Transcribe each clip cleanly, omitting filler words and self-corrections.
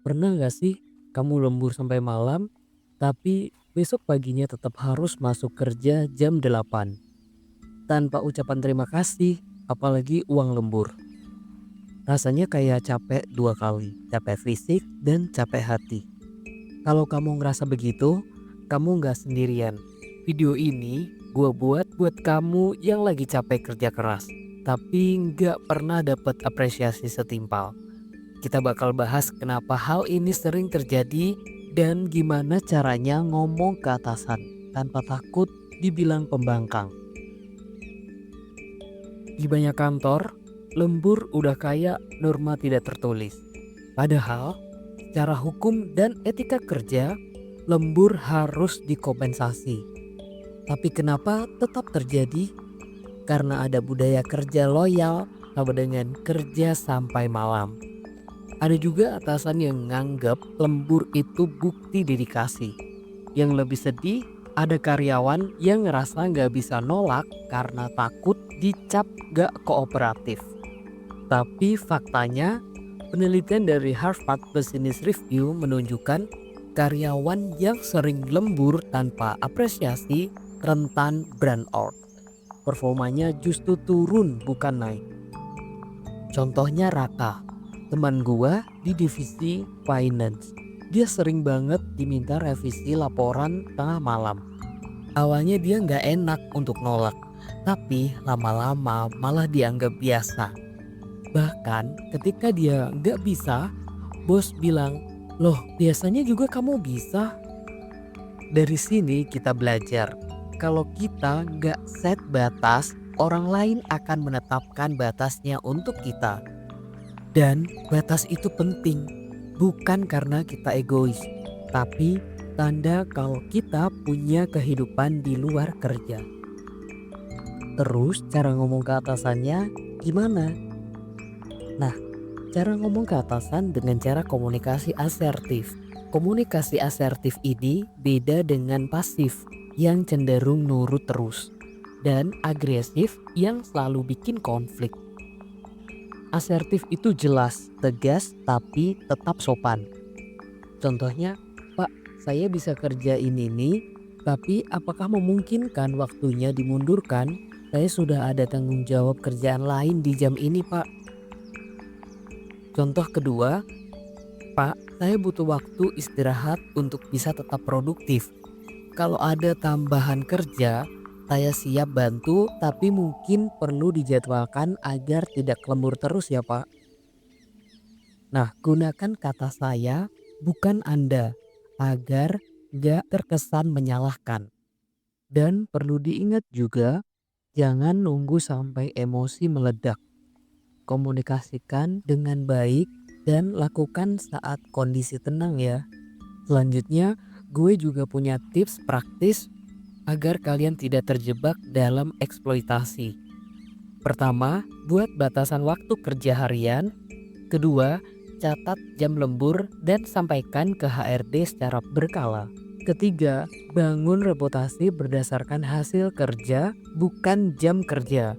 Pernah gak sih kamu lembur sampai malam, tapi besok paginya tetap harus masuk kerja jam 8 tanpa ucapan terima kasih, apalagi uang lembur. Rasanya kayak capek dua kali, capek fisik dan capek hati. Kalau kamu ngerasa begitu, kamu nggak sendirian. Video ini gue buat kamu yang lagi capek kerja keras, tapi nggak pernah dapat apresiasi setimpal. Kita bakal bahas kenapa hal ini sering terjadi dan gimana caranya ngomong ke atasan tanpa takut dibilang pembangkang. Di banyak kantor, lembur udah kayak norma tidak tertulis. Padahal, secara hukum dan etika kerja, lembur harus dikompensasi. Tapi kenapa tetap terjadi? Karena ada budaya kerja loyal sama dengan kerja sampai malam. Ada juga atasan yang nganggap lembur itu bukti dedikasi. Yang lebih sedih, ada karyawan yang ngerasa nggak bisa nolak karena takut dicap gak kooperatif. Tapi faktanya, penelitian dari Harvard Business Review menunjukkan karyawan yang sering lembur tanpa apresiasi rentan burnout. Performanya justru turun bukan naik. Contohnya Raka, teman gua di divisi finance. Dia sering banget diminta revisi laporan tengah malam. Awalnya dia nggak enak untuk nolak, tapi lama-lama malah dianggap biasa. Bahkan ketika dia nggak bisa, bos bilang, "Loh, biasanya juga kamu bisa." Dari sini kita belajar, kalau kita nggak set batas, orang lain akan menetapkan batasnya untuk kita. Dan batas itu penting, bukan karena kita egois, tapi tanda kalau kita punya kehidupan di luar kerja. Terus cara ngomong ke atasannya gimana? Nah, cara ngomong ke atasan dengan cara komunikasi asertif. Komunikasi asertif ini beda dengan pasif yang cenderung nurut terus dan agresif yang selalu bikin konflik. Asertif itu jelas, tegas, tapi tetap sopan. Contohnya, "Pak, saya bisa kerjain ini, tapi apakah memungkinkan waktunya dimundurkan? Saya sudah ada tanggung jawab kerjaan lain di jam ini, Pak." Contoh kedua, "Pak, saya butuh waktu istirahat untuk bisa tetap produktif. Kalau ada tambahan kerja, saya siap bantu, tapi mungkin perlu dijadwalkan agar tidak lembur terus ya, Pak." Nah, gunakan kata saya, bukan Anda, agar gak terkesan menyalahkan. Dan perlu diingat juga, jangan nunggu sampai emosi meledak. Komunikasikan dengan baik dan lakukan saat kondisi tenang ya. Selanjutnya, gue juga punya tips praktis agar kalian tidak terjebak dalam eksploitasi. Pertama, buat batasan waktu kerja harian. Kedua, catat jam lembur dan sampaikan ke HRD secara berkala. Ketiga, bangun reputasi berdasarkan hasil kerja, bukan jam kerja.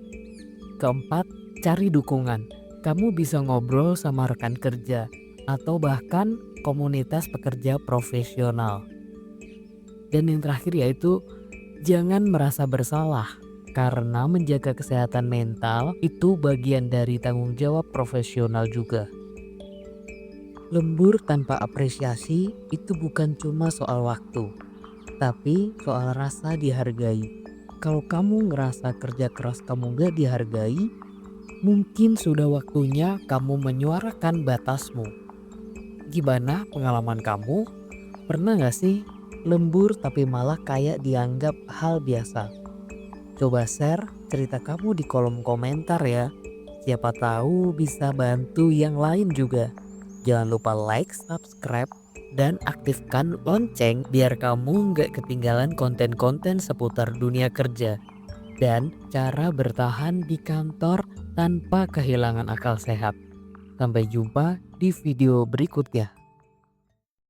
Keempat, cari dukungan. Kamu bisa ngobrol sama rekan kerja atau bahkan komunitas pekerja profesional. Dan yang terakhir yaitu jangan merasa bersalah, karena menjaga kesehatan mental itu bagian dari tanggung jawab profesional juga. Lembur tanpa apresiasi itu bukan cuma soal waktu, tapi soal rasa dihargai. Kalau kamu ngerasa kerja keras kamu gak dihargai, mungkin sudah waktunya kamu menyuarakan batasmu. Gimana pengalaman kamu? Pernah gak sih lembur tapi malah kayak dianggap hal biasa? Coba share cerita kamu di kolom komentar ya. Siapa tahu bisa bantu yang lain juga. Jangan lupa like, subscribe, dan aktifkan lonceng biar kamu nggak ketinggalan konten-konten seputar dunia kerja. Dan cara bertahan di kantor tanpa kehilangan akal sehat. Sampai jumpa di video berikutnya.